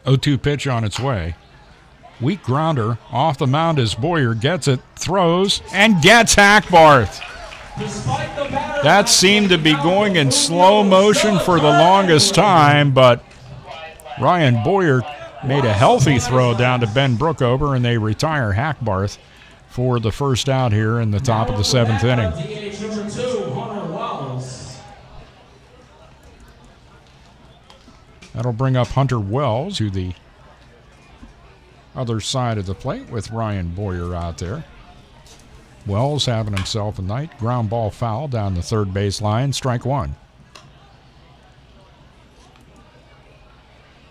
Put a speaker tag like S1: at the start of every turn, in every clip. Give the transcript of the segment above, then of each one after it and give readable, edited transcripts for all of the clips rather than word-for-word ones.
S1: 0-2 pitch on its way. Weak grounder. Off the mound as Boyer gets it, throws, and gets Hackbarth. That seemed to be going in slow motion for the longest time, but Ryan Boyer made a healthy throw down to Ben Brookover, and they retire Hackbarth for the first out here in the top of the 7th inning. That'll bring up Hunter Wells to the other side of the plate with Ryan Boyer out there. Wells having himself a night. Ground ball foul down the third base line. Strike one.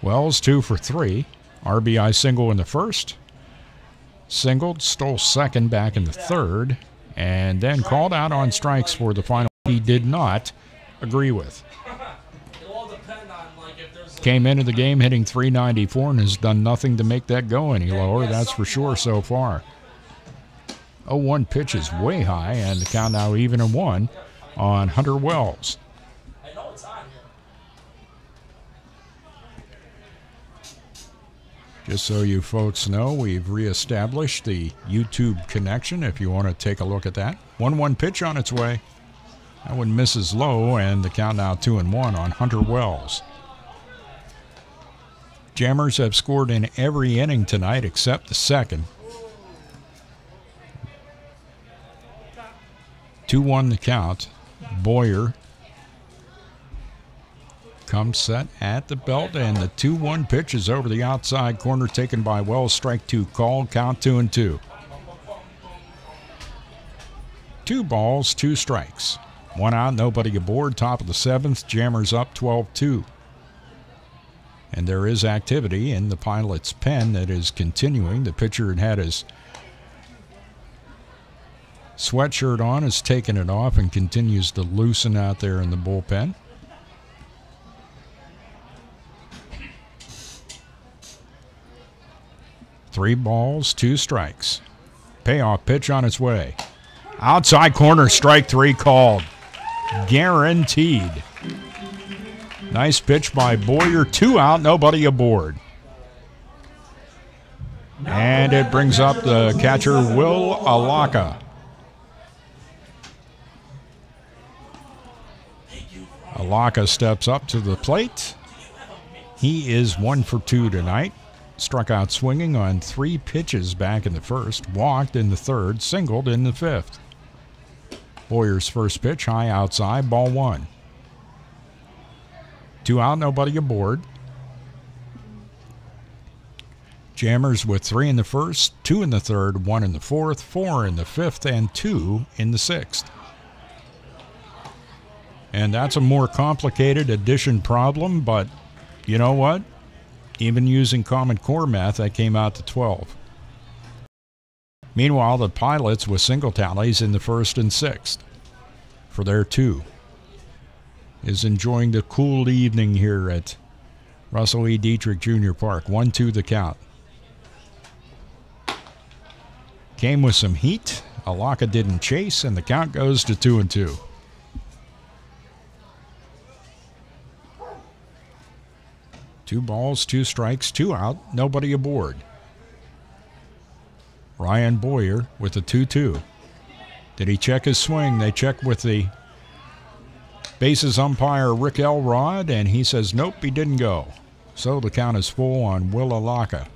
S1: Wells 2 for 3. RBI single in the first. Singled, stole second back in the third, and then called out on strikes for the final. He did not agree with. Came into the game hitting .394 and has done nothing to make that go any lower, that's for sure so far. 0-1 pitch is way high, and the count now even at 1 on Hunter Wells. Just so you folks know, we've reestablished the YouTube connection if you want to take a look at that. 1-1 pitch on its way. That one misses low, and the count now 2-1 on Hunter Wells. Jammers have scored in every inning tonight except the second. 2-1 the count. Boyer comes set at the belt, and the 2-1 pitch is over the outside corner, taken by Wells. Strike two called, count 2-2. 2 balls, 2 strikes. 1 out, nobody aboard, top of the 7th. Jammers up 12-2. And there is activity in the Pilots' pen that is continuing. The pitcher had his sweatshirt on, has taken it off, and continues to loosen out there in the bullpen. Three balls, 2 strikes. Payoff pitch on its way. Outside corner, strike 3 called. Guaranteed. Nice pitch by Boyer. 2 out, nobody aboard. And it brings up the catcher, Will Alaka. Alaka steps up to the plate. He is 1 for 2 tonight. Struck out swinging on 3 pitches back in the first, walked in the third, singled in the 5th. Boyer's first pitch, high outside, ball 1. 2 out, nobody aboard. Jammers with 3 in the first, 2 in the third, 1 in the fourth, 4 in the 5th, and 2 in the 6th. And that's a more complicated addition problem, but you know what? Even using Common Core math, that came out to 12. Meanwhile, the Pilots with single tallies in the 1st and 6th for their 2 is enjoying the cool evening here at Russell E. Dietrich Jr. Park. 1-2 the count. Came with some heat. Alaka didn't chase, and the count goes to 2-2. Two balls, 2 strikes, 2 out, nobody aboard. Ryan Boyer with the 2-2. Did he check his swing? They check with the bases umpire, Rick Elrod, and he says nope, he didn't go. So the count is full on Will Alaka.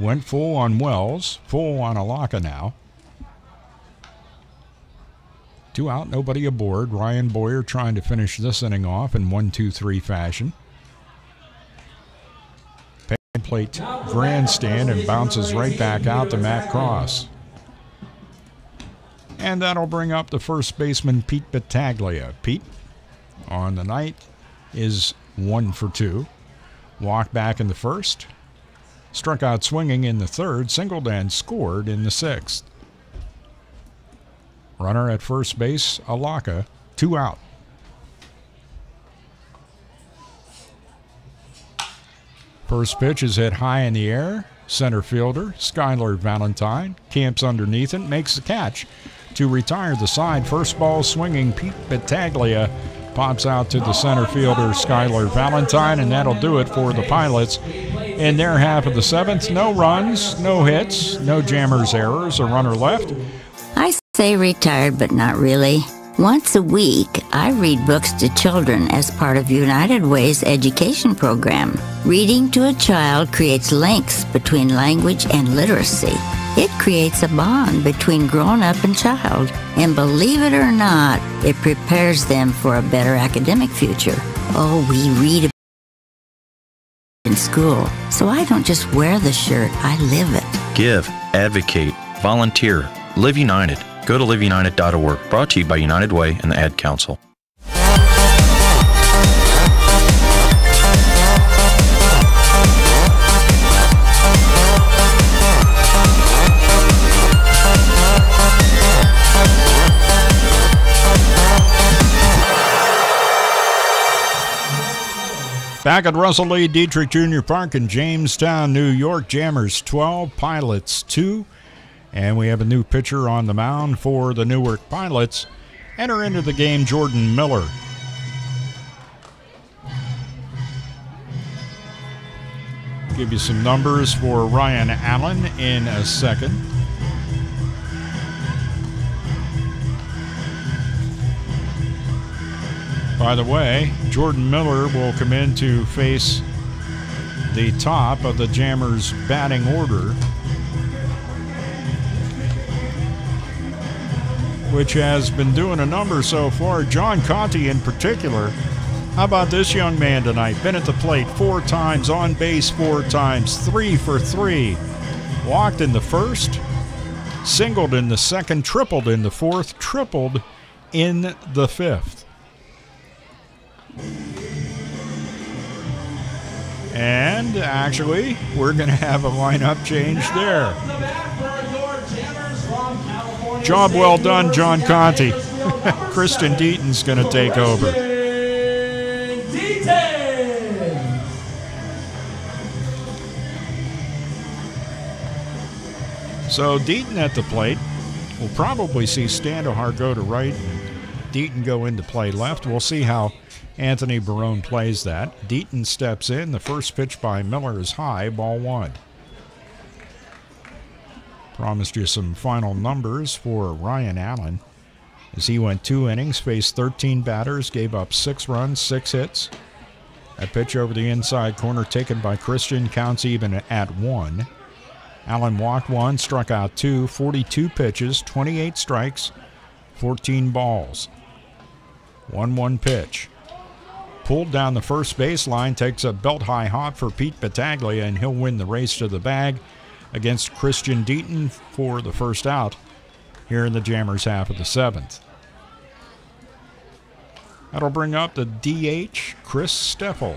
S1: Went full on Wells, full on Alaka now. 2 out, nobody aboard. Ryan Boyer trying to finish this inning off in 1-2-3 fashion. Plate grandstand and bounces right back out to Matt Cross. And that'll bring up the first baseman, Pete Battaglia. Pete, on the night, is 1 for 2. Walked back in the first. Struck out swinging in the third. Singled and scored in the 6th. Runner at first base, Alaka. 2 out. First pitch is hit high in the air. Center fielder, Skylar Valentine, camps underneath it, makes the catch to retire the side. First ball swinging, Pete Battaglia pops out to the center fielder, Skylar Valentine, and that'll do it for the Pilots. In their half of the seventh, no runs, no hits, no Jammers errors, a runner left.
S2: I say retired, but not really. Once a week, I read books to children as part of United Way's education program. Reading to a child creates links between language and literacy. It creates a bond between grown-up and child. And believe it or not, it prepares them for a better academic future. Oh, we read in school, so I don't just wear the shirt, I live it.
S3: Give, advocate, volunteer, live united. Go to liveunited.org. Brought to you by United Way and the Ad Council.
S1: Back at Russell Lee Dietrich Jr. Park in Jamestown, New York, Jammers 12, Pilots 2. And we have a new pitcher on the mound for the Newark Pilots. Enter into the game, Jordan Miller. Give you some numbers for Ryan Allen in a second. By the way, Jordan Miller will come in to face the top of the Jammers batting order, which has been doing a number so far. John Conti in particular. How about this young man tonight? Been at the plate 4 times, on base 4 times, 3 for 3. Walked in the first, singled in the second, tripled in the fourth, tripled in the fifth. And actually, we're going to have a lineup change there. Job well done, John Conti. Christian Deaton's going to take over. So Deaton at the plate. We'll probably see Standohar go to right and Deaton go into play left. We'll see how Anthony Barone plays that. Deaton steps in. The first pitch by Miller is high, ball 1. Promised you some final numbers for Ryan Allen as he went 2 innings, faced 13 batters, gave up 6 runs, 6 hits. A pitch over the inside corner taken by Christian, counts even at 1. Allen walked 1, struck out 2, 42 pitches, 28 strikes, 14 balls. 1-1 pitch. Pulled down the first baseline, takes a belt-high hop for Pete Battaglia, and he'll win the race to the bag against Christian Deaton for the first out here in the Jammers half of the seventh. That'll bring up the DH, Chris Steffel.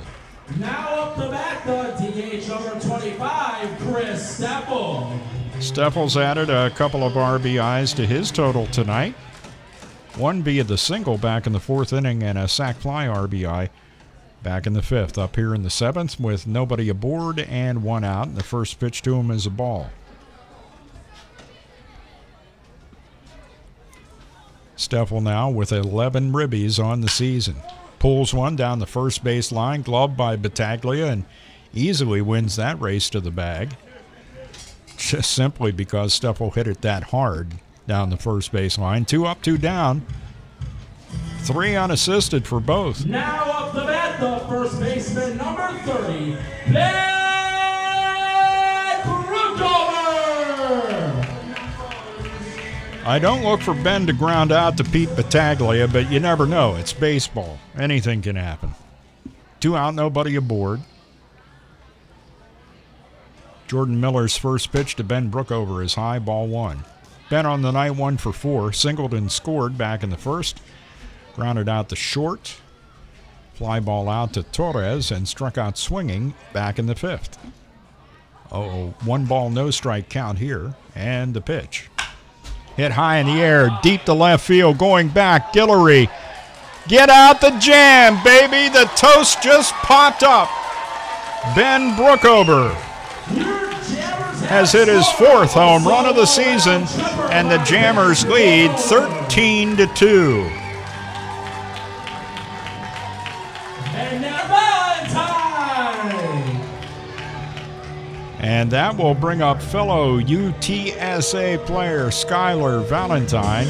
S4: Now up the bat, the DH number 25, Chris Steffel.
S1: Steffel's added a couple of RBIs to his total tonight. One via the single back in the 4th inning and a sac fly RBI back in the 5th. Up here in the 7th with nobody aboard and 1 out. The first pitch to him is a ball. Steffel now with 11 ribbies on the season. Pulls one down the first base line, gloved by Battaglia, and easily wins that race to the bag. Just simply because Steffel hit it that hard down the first base line. 2 up, 2 down. 3 unassisted for both.
S4: Now up the bat, the first baseman, number 30, Ben Brookover.
S1: I don't look for Ben to ground out to Pete Battaglia, but you never know. It's baseball. Anything can happen. 2 out, nobody aboard. Jordan Miller's first pitch to Ben Brookover is high, ball 1. Ben on the night 1 for 4, singled and scored back in the first. Grounded out to short. Fly ball out to Torres and struck out swinging back in the 5th. 1 ball, no strike count here. And the pitch. Hit high in the air, deep to left field, going back. Guillory. Get out the jam, baby. The toast just popped up. Ben Brookover has hit his 4th home run of the season, and the Jammers lead 13-2. And that will bring up fellow UTSA player Skylar Valentine.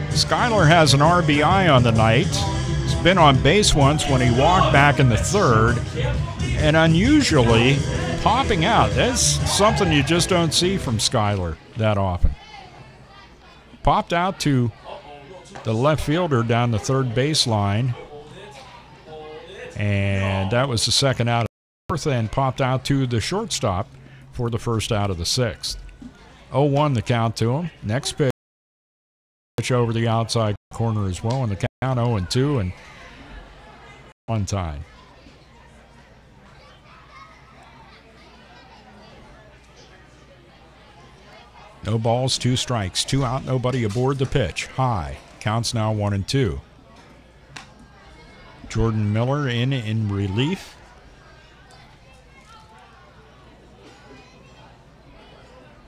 S1: Skylar has an RBI on the night. He's been on base once when he walked back in the third. And unusually, popping out. That's something you just don't see from Skylar that often. Popped out to the left fielder down the third baseline. And that was the second out of the fourth, and popped out to the shortstop for the first out of the sixth. 0-1 the count to him. Next pitch over the outside corner as well, and the count 0-2 and one time. No balls, 2 strikes, 2 out, nobody aboard the pitch. High. Counts now 1-2. Jordan Miller in relief.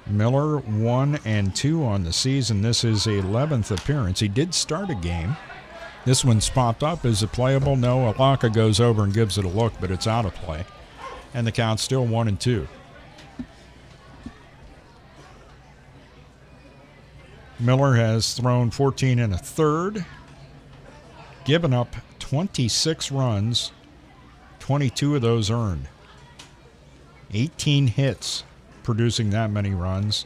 S1: Miller 1-2 on the season. This is his 11th appearance. He did start a game. This one's popped up. Is it playable? No. Alaka goes over and gives it a look, but it's out of play. And the count's still 1-2. Miller has thrown 14 1/3, given up 26 runs, 22 of those earned. 18 hits, producing that many runs.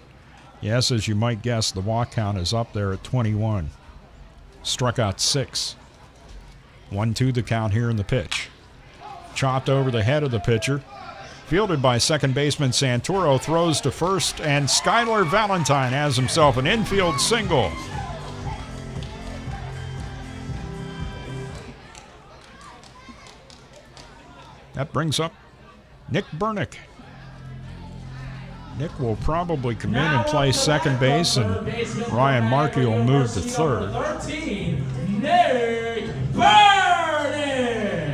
S1: Yes, as you might guess, the walk count is up there at 21. Struck out 6. 1-2 the count here in the pitch. Chopped over the head of the pitcher. Fielded by second baseman Santoro, throws to first, and Skylar Valentine has himself an infield single. That brings up Nick Burnick. Nick will probably come in and play second base, and Ryan Markey will move to third.
S4: 13, Nick Burnick.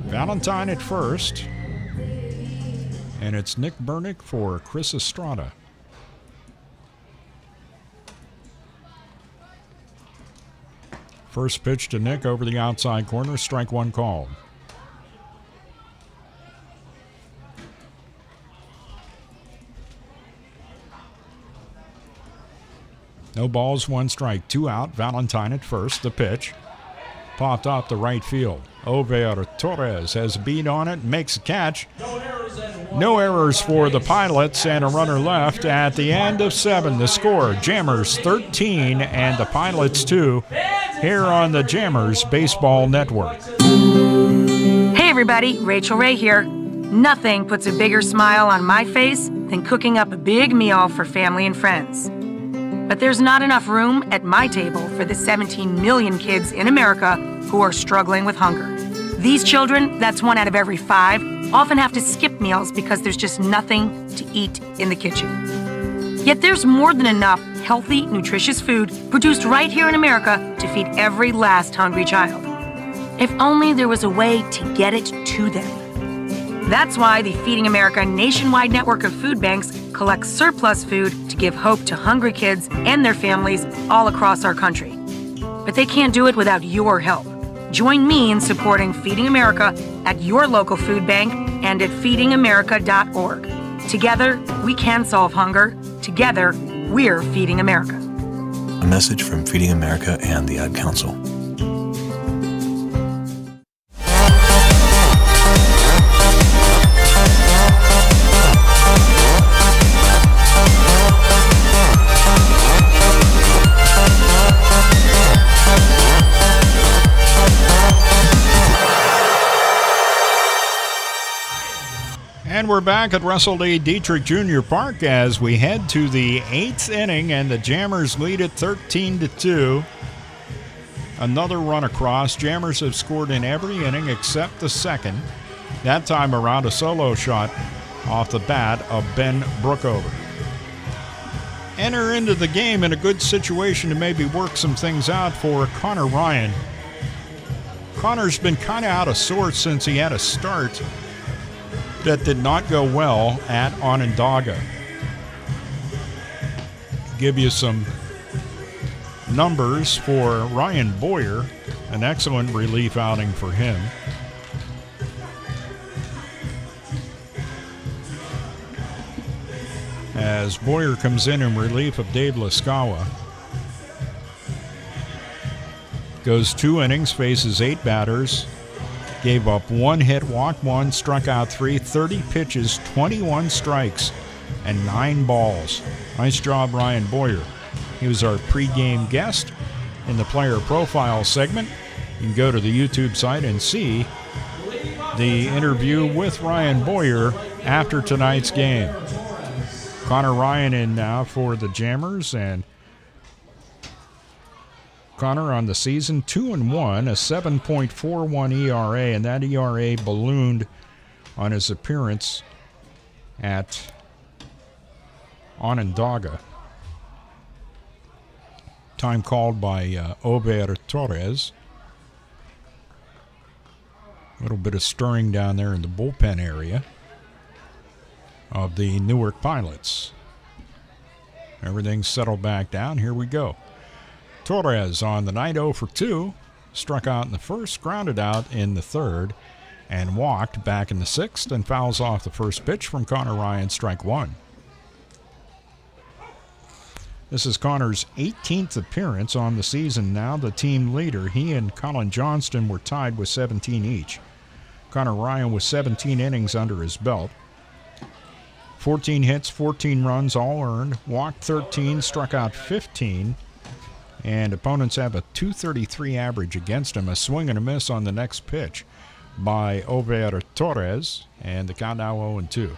S1: Valentine at first, and it's Nick Burnick for Chris Estrada. First pitch to Nick over the outside corner, strike 1 called. No balls, 1 strike, 2 out. Valentine at first, the pitch. Popped off the right field. Over Torres has a beat on it, makes a catch. No errors for the Pilots, and a runner left at the end of 7. The score, Jammers 13 and the Pilots 2 here on the Jammers Baseball Network.
S5: Hey everybody, Rachel Ray here. Nothing puts a bigger smile on my face than cooking up a big meal for family and friends. But there's not enough room at my table for the 17 million kids in America who are struggling with hunger. These children, that's 1 out of every 5, often have to skip meals because there's just nothing to eat in the kitchen. Yet there's more than enough healthy, nutritious food produced right here in America to feed every last hungry child. If only there was a way to get it to them. That's why the Feeding America nationwide network of food banks collects surplus food to give hope to hungry kids and their families all across our country. But they can't do it without your help. Join me in supporting Feeding America at your local food bank and at feedingamerica.org. Together, we can solve hunger. Together, we're Feeding America.
S6: A message from Feeding America and the Ad Council.
S1: And we're back at Russell D. Dietrich Jr. Park as we head to the 8th inning, and the Jammers lead it 13-2. Another run across. Jammers have scored in every inning except the second. That time around, a solo shot off the bat of Ben Brookover. Enter into the game in a good situation to maybe work some things out for Connor Ryan. Connor's been kind of out of sorts since he had a start that did not go well at Onondaga. Give you some numbers for Ryan Boyer, an excellent relief outing for him. as Boyer comes in relief of Dave Laskawa. Goes 2 innings, faces 8 batters, gave up 1 hit, walked 1, struck out 3, 30 pitches, 21 strikes, and 9 balls. Nice job, Ryan Boyer. He was our pregame guest in the player profile segment. You can go to the YouTube site and see the interview with Ryan Boyer after tonight's game. Connor Ryan in now for the Jammers, and Connor on the season 2-1, a 7.41 ERA, and that ERA ballooned on his appearance at Onondaga. Time called by Ober Torres. A little bit of stirring down there in the bullpen area of the Newark Pilots. Everything's settled back down. Here we go. Torres on the night 0 for 2. Struck out in the first, grounded out in the third, and walked back in the sixth, and fouls off the first pitch from Connor Ryan, strike 1. This is Connor's 18th appearance on the season now, the team leader. He and Colin Johnston were tied with 17 each. Connor Ryan with 17 innings under his belt. 14 hits, 14 runs, all earned. Walked 13, struck out 15. And opponents have a .233 average against him. A swing and a miss on the next pitch by Ober Torres. And the count now 0-2.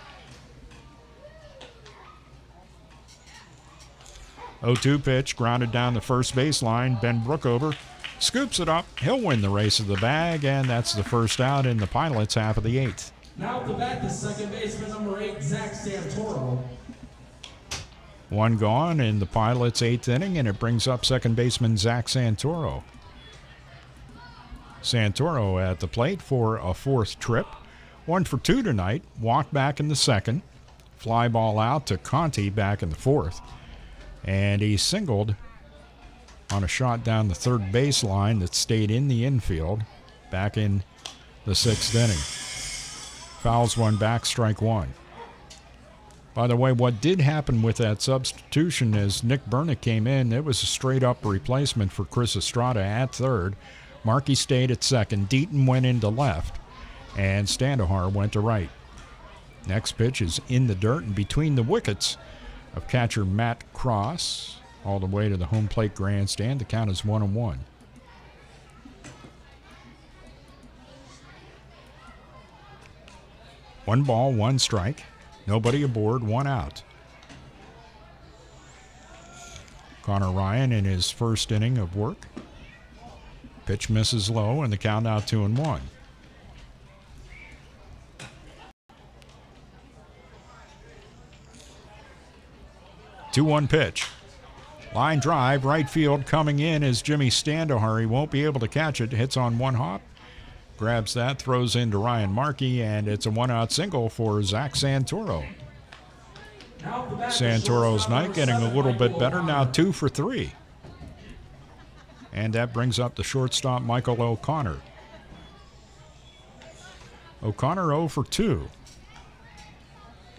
S1: 0-2 pitch, grounded down the first baseline. Ben Brookover scoops it up. He'll win the race of the bag, and that's the first out in the Pilots' half of the 8th.
S4: Now at the bat, the second baseman, number 8, Zach Santoro.
S1: 1 gone in the Pilots' 8th inning, and it brings up second baseman Zach Santoro. Santoro at the plate for a 4th trip. 1 for 2 tonight. Walked back in the second. Fly ball out to Conti back in the 4th. And he singled on a shot down the third baseline that stayed in the infield back in the 6th inning. Fouls one back, strike 1. By the way, what did happen with that substitution is Nick Bernick came in. It was a straight-up replacement for Chris Estrada at third. Markey stayed at second. Deaton went into left, and Standahar went to right. Next pitch is in the dirt and between the wickets of catcher Matt Cross, all the way to the home plate grandstand. The count is 1-1. One ball, 1 strike. Nobody aboard, 1 out. Connor Ryan in his first inning of work. Pitch misses low, and the count now 2-1. Two-one pitch. Line drive, right field coming in is Jimmy Standahar. He won't be able to catch it. Hits on 1 hop. Grabs that, throws into Ryan Markey, and it's a 1-out single for Zach Santoro. Santoro's night getting a little bit better, now 2 for 3. And that brings up the shortstop Michael O'Connor. O'Connor 0 for 2.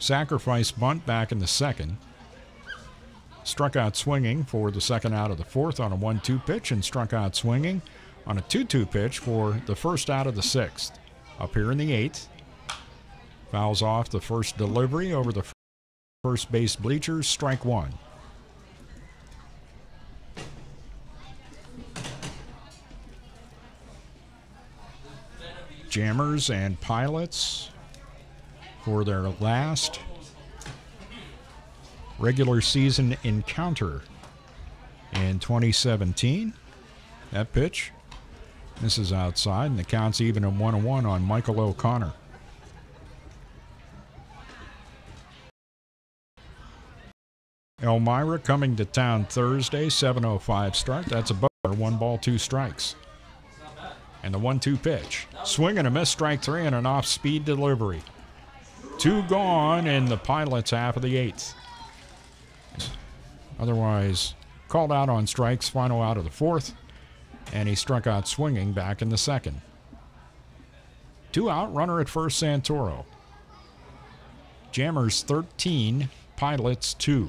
S1: Sacrifice bunt back in the second. Struck out swinging for the second out of the 4th on a 1-2 pitch, and struck out swinging on a 2-2 pitch for the first out of the 6th. Up here in the 8th. Fouls off the first delivery over the first base bleachers, strike 1. Jammers and Pilots for their last regular season encounter in 2017. That pitch misses outside, and the count's even at 1-1 on Michael O'Connor. Elmira coming to town Thursday, 7:05 start. That's a Butler, 1 ball, 2 strikes. And the 1-2 pitch. Swing and a miss, strike 3, and an off-speed delivery. 2 gone in the Pilots' half of the 8th. Otherwise, called out on strikes, final out of the 4th, and he struck out swinging back in the 2nd. 2 out, runner at first, Santoro. Jammers 13, Pilots 2.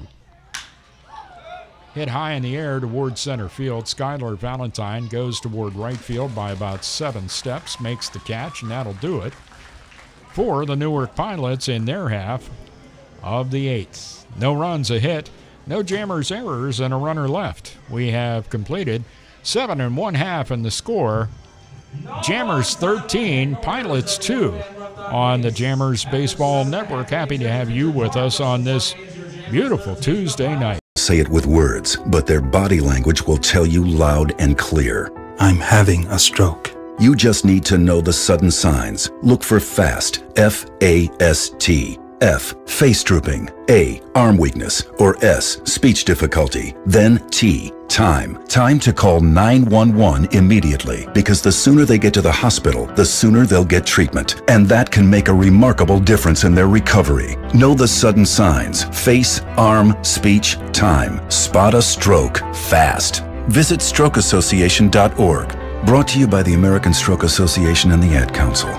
S1: Hit high in the air toward center field. Skylar Valentine goes toward right field by about 7 steps, makes the catch, and that'll do it for the Newark Pilots in their half of the 8th. No runs, a hit, no Jammers errors, and a runner left. We have completed 7 1/2 in the score. Jammers 13, Pilots 2 on the Jammers Baseball Network. Happy to have you with us on this beautiful Tuesday night.
S7: Say it with words, but their body language will tell you loud and clear.
S6: I'm having a stroke.
S7: You just need to know the sudden signs. Look for FAST, F-A-S-T. F, face drooping. A, arm weakness. Or S, speech difficulty. Then T, time. Time to call 911 immediately, because the sooner they get to the hospital, the sooner they'll get treatment. And that can make a remarkable difference in their recovery. Know the sudden signs. Face, arm, speech, time. Spot a stroke fast. Visit strokeassociation.org. Brought to you by the American Stroke Association and the Ad Council.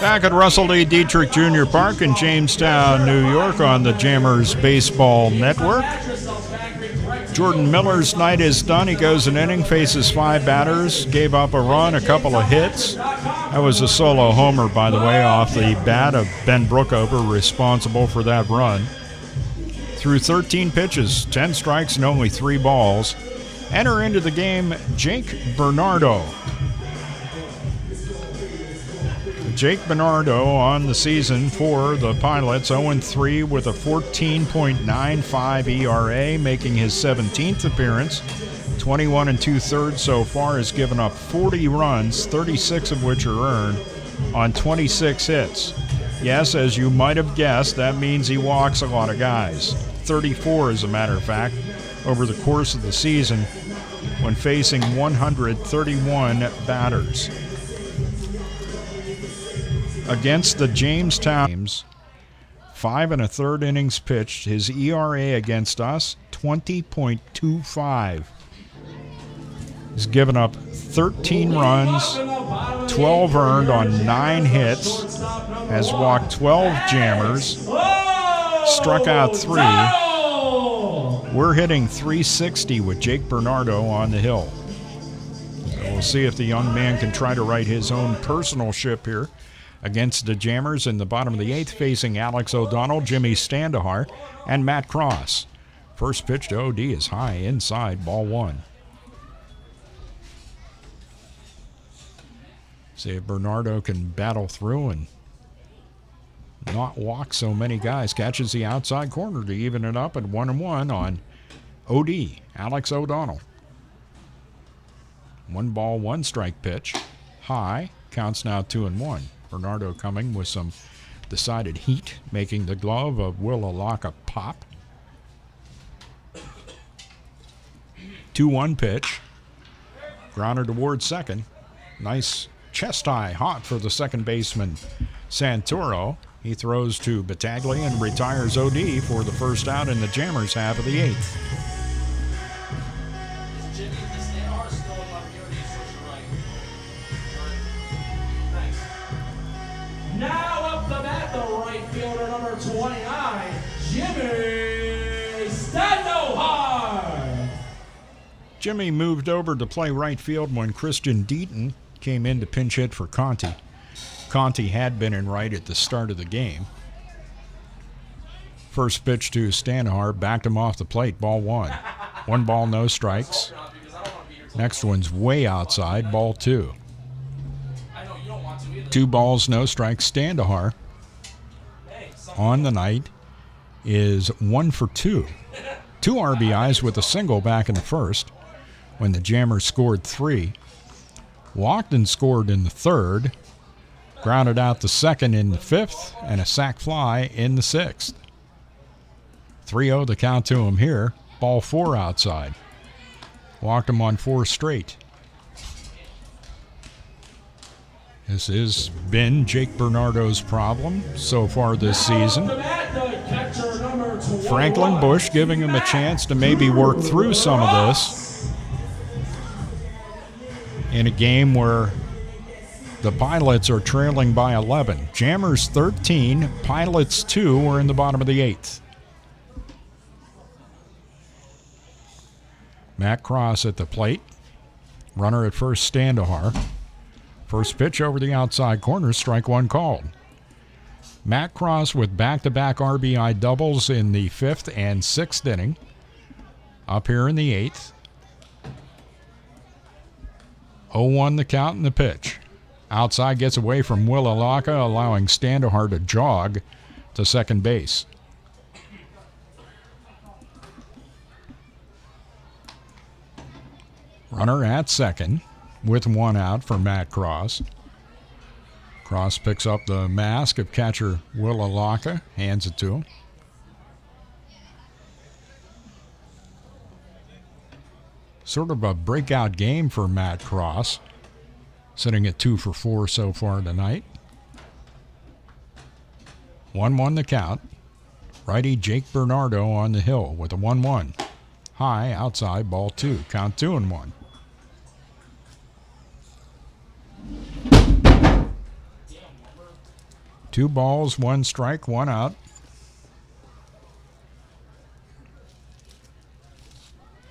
S1: Back at Russell E. Dietrich Jr. Park in Jamestown, New York on the Jammers Baseball Network. Jordan Miller's night is done. He goes an inning, faces 5 batters, gave up a run, a couple of hits. That was a solo homer, by the way, off the bat of Ben Brookover, responsible for that run. Through 13 pitches, 10 strikes and only 3 balls. Enter into the game Jake Bernardo. Jake Bernardo on the season for the Pilots, 0-3 with a 14.95 ERA, making his 17th appearance. 21 2/3 so far, has given up 40 runs, 36 of which are earned on 26 hits. Yes, as you might have guessed, that means he walks a lot of guys. 34, as a matter of fact, over the course of the season when facing 131 batters. Against the Jamestown, 5 1/3 innings pitched. His ERA against us, 20.25. He's given up 13 runs, 12 earned on 9 hits, has walked 12 Jammers, struck out 3. We're hitting 360 with Jake Bernardo on the hill. So we'll see if the young man can try to right his own personal ship here against the Jammers in the bottom of the 8th, facing Alex O'Donnell, Jimmy Standahar, and Matt Cross. First pitch to OD is high inside, ball 1. See if Bernardo can battle through and not walk so many guys. Catches the outside corner to even it up at 1-1 on OD, Alex O'Donnell. 1 ball, 1 strike pitch. High, counts now 2-1. Bernardo coming with some decided heat, making the glove of Will Alaka pop. 2-1 pitch. Grounder towards second. Nice chest high, hot for the second baseman, Santoro. He throws to Battaglia and retires OD for the first out in the Jammers half of the 8th.
S4: Now up the bat, the right fielder, number 29, Jimmy Standahar.
S1: Jimmy moved over to play right field when Christian Deaton came in to pinch hit for Conti. Conti had been in right at the start of the game. First pitch to Standahar, backed him off the plate, ball 1. 1 ball, no strikes. Next one's way outside, ball 2. 2 balls, no strikes. Standahar on the night is 1 for 2. 2 RBIs with a single back in the first when the Jammers scored 3. Walked and scored in the 3rd. Grounded out the 2nd in the 5th and a sac fly in the 6th. 3-0 the count to him here. Ball 4 outside. Walked him on 4 straight. This has been Jake Bernardo's problem so far this season. Franklin Bush giving him a chance to maybe work through some of this in a game where the Pilots are trailing by 11. Jammers 13, Pilots 2. We're in the bottom of the 8th. Matt Cross at the plate. Runner at first, Standahar. First pitch over the outside corner, strike one called. Matt Cross with back-to-back RBI doubles in the 5th and 6th inning. Up here in the 8th. 0-1 the count and the pitch. Outside gets away from Will Alaka, allowing Standahar to jog to second base. Runner at second with one out for Matt Cross. Cross picks up the mask of catcher Will Alaka, hands it to him. Sort of a breakout game for Matt Cross, sitting at 2 for 4 so far tonight. 1-1 the count. Righty Jake Bernardo on the hill with a 1-1. High, outside, ball 2. Count 2-1. Two balls, one strike, one out.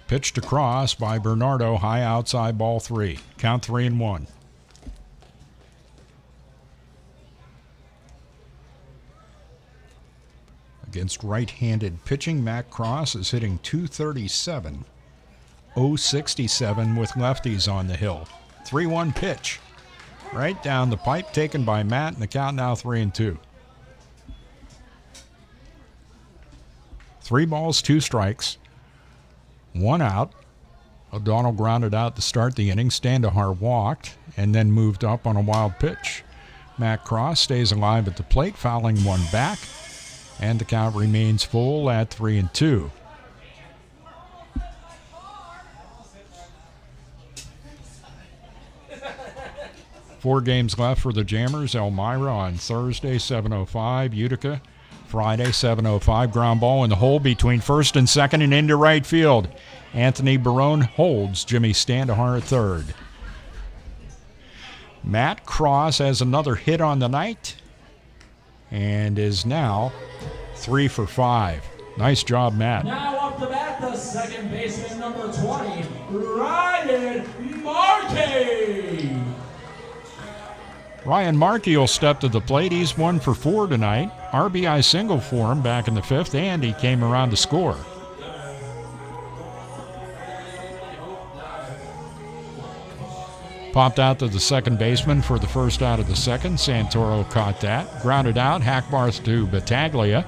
S1: Pitched across by Bernardo, high outside, ball 3. Count 3-1. Against right-handed pitching, Matt Cross is hitting .237, .067 with lefties on the hill. 3-1 pitch. Right down the pipe, taken by Matt, and the count now 3-2. 3 balls, 2 strikes, 1 out. O'Donnell grounded out to start the inning. Standahar walked and then moved up on a wild pitch. Matt Cross stays alive at the plate, fouling one back, and the count remains full at 3-2. Four games left for the Jammers. Elmira on Thursday, 7:05. Utica, Friday, 7:05. Ground ball in the hole between first and second and into right field. Anthony Barone holds Jimmy Standahar at third. Matt Cross has another hit on the night and is now 3 for 5. Nice job, Matt.
S4: Now up to bat, the second baseman, number 20, Ryan Markey.
S1: Ryan Markey will step to the plate. He's 1 for 4 tonight. RBI single for him back in the 5th, and he came around to score. Popped out to the second baseman for the first out of the second. Santoro caught that. Grounded out. Hackbarth to Battaglia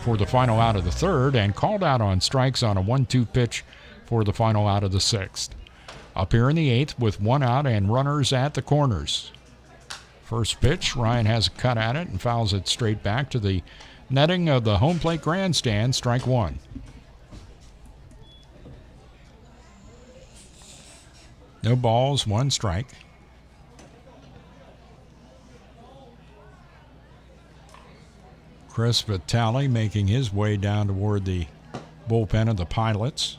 S1: for the final out of the third, and called out on strikes on a 1-2 pitch for the final out of the 6th. Up here in the 8th with 1 out and runners at the corners. First pitch, Ryan has a cut at it and fouls it straight back to the netting of the home plate grandstand, strike 1. No balls, 1 strike. Chris Vitale making his way down toward the bullpen of the Pilots.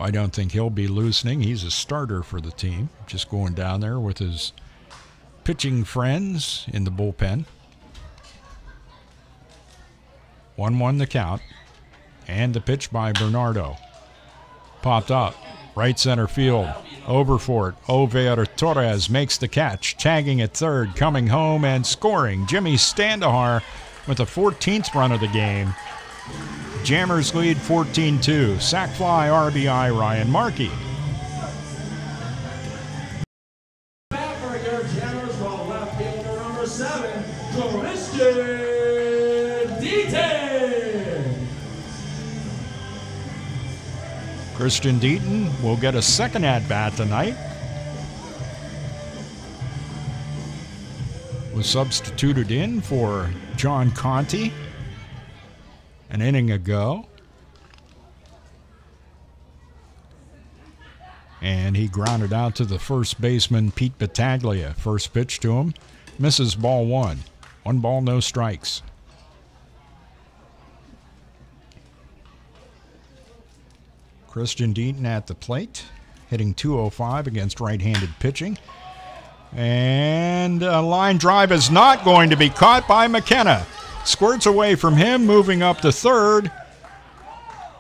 S1: I don't think he'll be loosening. He's a starter for the team, just going down there with his pitching friends in the bullpen. 1-1 the count, and the pitch by Bernardo. Popped up, right center field, over for it. Oveir Torres makes the catch, tagging at third, coming home and scoring. Jimmy Standahar with the 14th run of the game. Jammers lead 14-2. Sac fly RBI Ryan Markey. Christian Deaton will get a second at-bat tonight. Was substituted in for John Conti an inning ago. And he grounded out to the first baseman, Pete Battaglia. First pitch to him, misses, ball one. 1 ball, no strikes. Christian Deaton at the plate, hitting .205 against right-handed pitching. And a line drive is not going to be caught by McKenna. Squirts away from him, moving up to third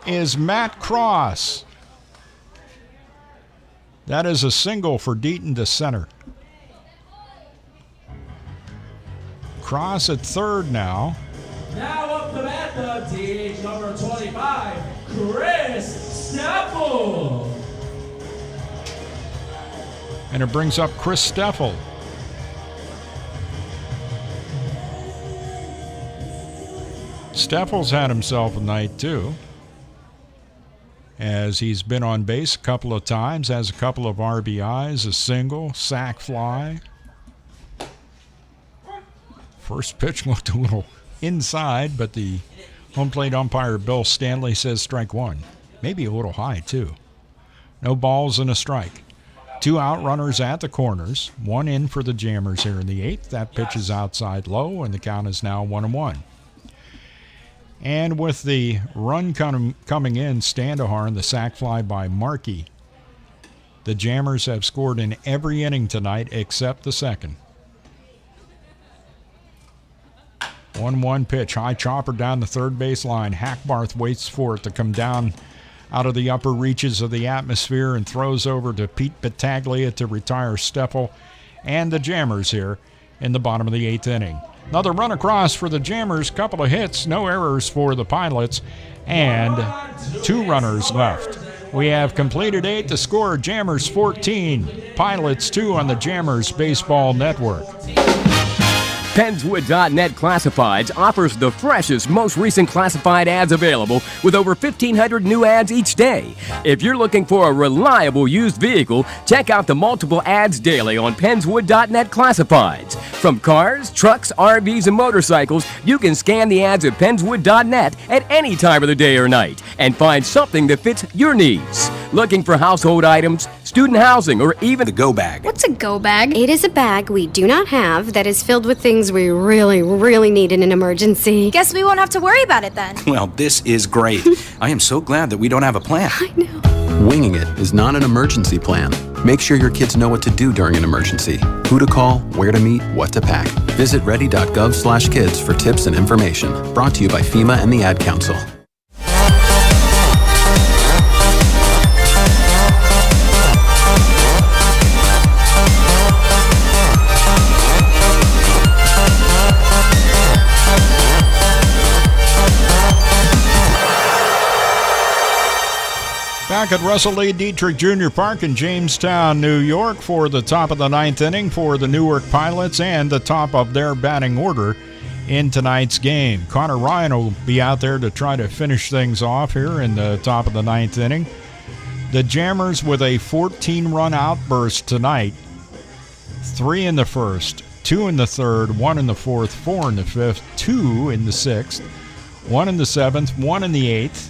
S1: is Matt Cross. That is a single for Deaton to center. Cross at third now.
S4: Now up the bat, the DH number 25, Chris Steffel.
S1: And it brings up Chris Steffel. Steffel's had himself a night too, as he's been on base a couple of times, has a couple of RBIs, a single, sac fly. First pitch looked a little inside, but the home plate umpire Bill Stanley says strike one. Maybe a little high too. No balls and a strike. 2 out runners at the corners, 1 in for the Jammers here in the 8th. That pitch is outside low, and the count is now 1-1. And with the run coming in, Standahar, the sac fly by Markey, the Jammers have scored in every inning tonight except the second. 1-1 pitch, high chopper down the third base line. Hackbarth waits for it to come down out of the upper reaches of the atmosphere and throws over to Pete Battaglia to retire Steffel and the Jammers here in the bottom of the 8th inning. Another run across for the Jammers, couple of hits, no errors for the Pilots, and 2 runners left. We have completed 8. The score, Jammers 14, Pilots 2 on the Jammers Baseball Network.
S8: Penswood.net Classifieds offers the freshest, most recent classified ads available with over 1,500 new ads each day. If you're looking for a reliable used vehicle, check out the multiple ads daily on Penswood.net Classifieds. From cars, trucks, RVs, and motorcycles, you can scan the ads at Penswood.net at any time of the day or night and find something that fits your needs. Looking for household items, student housing, or even the go bag.
S9: What's a go bag? It is a bag we do not have that is filled with things we really need in an emergency.
S10: Guess we won't have to worry about it then.
S11: Well, this is great. I am so glad that we don't have a plan.
S9: I know.
S12: Winging it is not an emergency plan. Make sure your kids know what to do during an emergency, who to call, where to meet, what to pack. Visit ready.gov/kids for tips and information. Brought to you by FEMA and the Ad Council.
S1: Back at Russell Lee Dietrich Jr. Park in Jamestown, New York for the top of the 9th inning for the Newark Pilots and the top of their batting order in tonight's game. Connor Ryan will be out there to try to finish things off here in the top of the 9th inning. The Jammers with a 14-run outburst tonight. 3 in the first, 2 in the third, 1 in the fourth, 4 in the fifth, 2 in the sixth, 1 in the seventh, 1 in the eighth.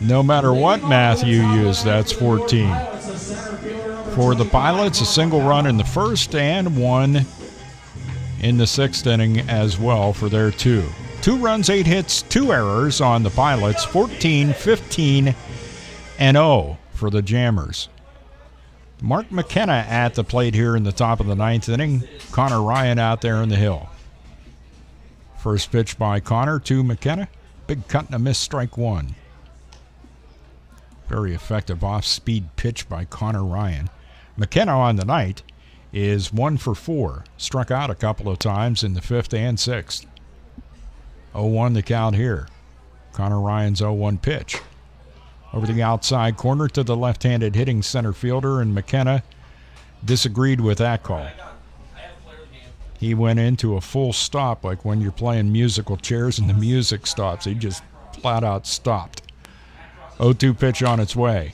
S1: No matter what math you use, that's 14. For the Pilots, a single run in the first and 1 in the 6th inning as well for their 2. 2 runs, 8 hits, 2 errors on the Pilots, 14-15-0 for the Jammers. Mark McKenna at the plate here in the top of the 9th inning. Connor Ryan out there in the hill. First pitch by Connor to McKenna. Big cut and a miss, strike 1. Very effective off-speed pitch by Connor Ryan. McKenna on the night is 1 for 4. Struck out a couple of times in the 5th and 6th. 0-1 the count here. Connor Ryan's 0-1 pitch. Over the outside corner to the left-handed hitting center fielder, and McKenna disagreed with that call. He went into a full stop, like when you're playing musical chairs and the music stops. He just flat out stopped. 0-2 pitch on its way.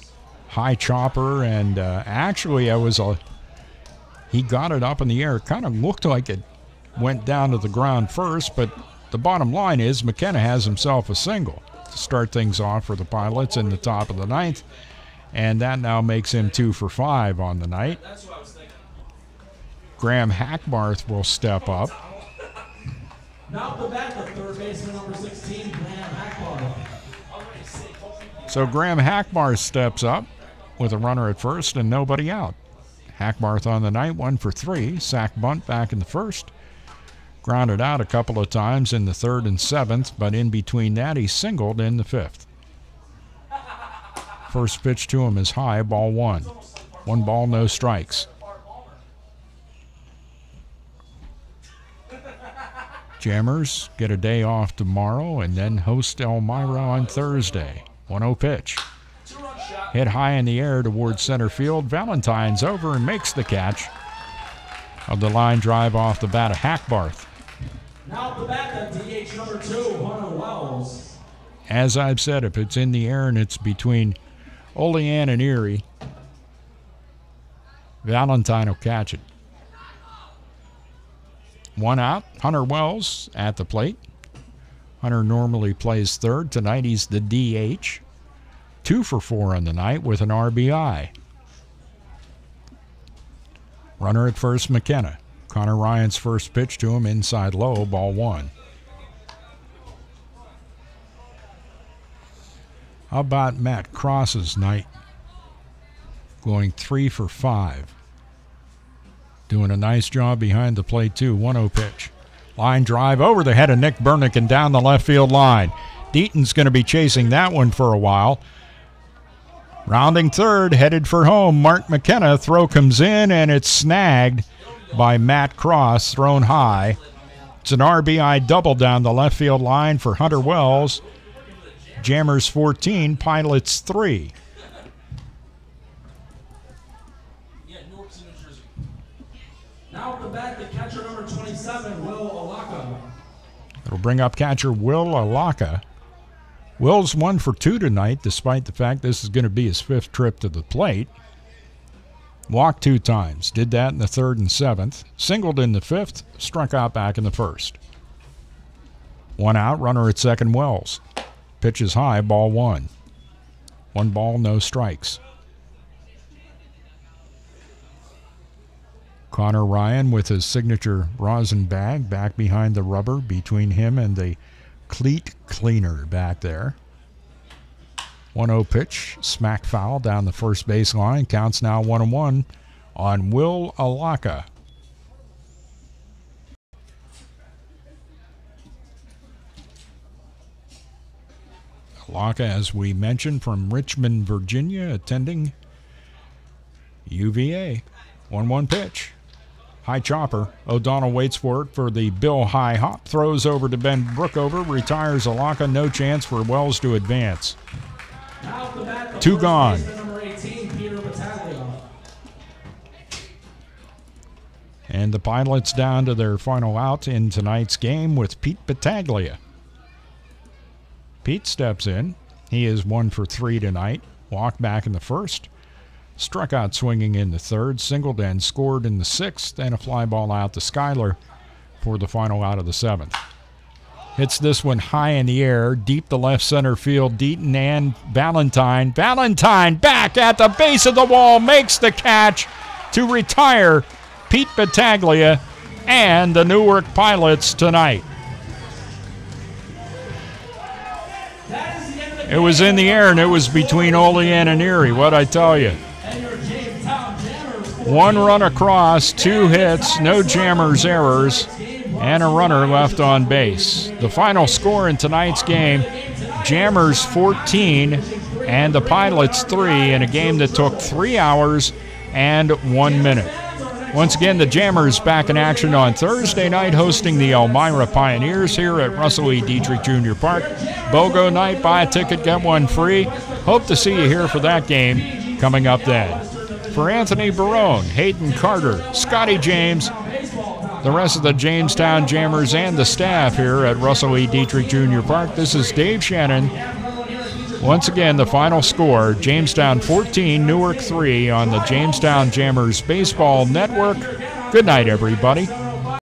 S1: High chopper, and actually he got it up in the air. It kind of looked like it went down to the ground first, but the bottom line is McKenna has himself a single to start things off for the Pilots in the top of the 9th. And that now makes him 2 for 5 on the night. Graham Hackbarth will step up.
S4: Now the bat, the third baseman, number 16, Graham Hackbarth.
S1: So Graham Hackbarth steps up with a runner at first and nobody out. Hackbarth on the night, 1 for 3. Sack bunt back in the first. Grounded out a couple of times in the third and seventh, but in between that he singled in the fifth. First pitch to him is high, ball 1. 1 ball, no strikes. Jammers get a day off tomorrow and then host Elmira on Thursday. 1-0 pitch. Hit high in the air towards center field. Valentine's over and makes the catch of the line drive off the bat of Hackbarth.
S4: Now the bat, the DH number 2, Hunter Wells.
S1: As I've said, if it's in the air and it's between Olean and Erie, Valentine will catch it. 1 out, Hunter Wells at the plate. Hunter normally plays third. Tonight he's the DH. 2 for 4 on the night with an RBI. Runner at first, McKenna. Connor Ryan's first pitch to him, inside low, ball 1. How about Matt Cross's night? Going 3 for 5. Doing a nice job behind the plate, too. 1-0 pitch. Line drive over the head of Nick Burnick and down the left field line. Deaton's going to be chasing that one for a while. Rounding third, headed for home, Mark McKenna. Throw comes in, and it's snagged by Matt Cross, thrown high. It's an RBI double down the left field line for Hunter Wells. Jammers 14, Pilots 3.
S4: Now the bat, the catcher number 27, Will Alaka.
S1: It'll bring up catcher Will Alaka. Will's 1 for 2 tonight, despite the fact this is going to be his 5th trip to the plate. Walked 2 times. Did that in the third and seventh. Singled in the 5th. Struck out back in the first. 1 out. Runner at second, Wells. Pitch is high. Ball 1. 1 ball, no strikes. Connor Ryan with his signature rosin bag back behind the rubber between him and the cleat cleaner back there. 1-0 pitch, smack foul down the first base line. Counts now 1-1 on Will Alaka. Alaka, as we mentioned, from Richmond, Virginia, attending UVA. 1-1 pitch. High chopper. O'Donnell waits for it for the Bill High hop. Throws over to Ben Brookover. Retires Alaka. No chance for Wells to advance. 2 gone. And the Pilots down to their final out in tonight's game with Pete Battaglia. Pete steps in. He is 1 for 3 tonight. Walked back in the first. Struck out swinging in the third. Singled and scored in the 6th. And a fly ball out to Schuyler for the final out of the 7th. Hits this one high in the air, deep to left center field. Deaton and Valentine. Valentine back at the base of the wall, makes the catch to retire Pete Battaglia and the Newark Pilots tonight. It was in the air, and it was between Olean and Erie. What'd I tell you? 1 run across, 2 hits, no Jammers errors, and a runner left on base. The final score in tonight's game, Jammers 14 and the Pilots 3 in a game that took 3 hours and 1 minute. Once again, the Jammers back in action on Thursday night, hosting the Elmira Pioneers here at Russell E. Dietrich Jr. Park. BOGO night, buy a ticket, get one free. Hope to see you here for that game coming up then. For Anthony Barone, Hayden Carter, Scotty James, the rest of the Jamestown Jammers and the staff here at Russell E. Dietrich Jr. Park, this is Dave Shannon. Once again, the final score, Jamestown 14, Newark 3 on the Jamestown Jammers Baseball Network. Good night, everybody.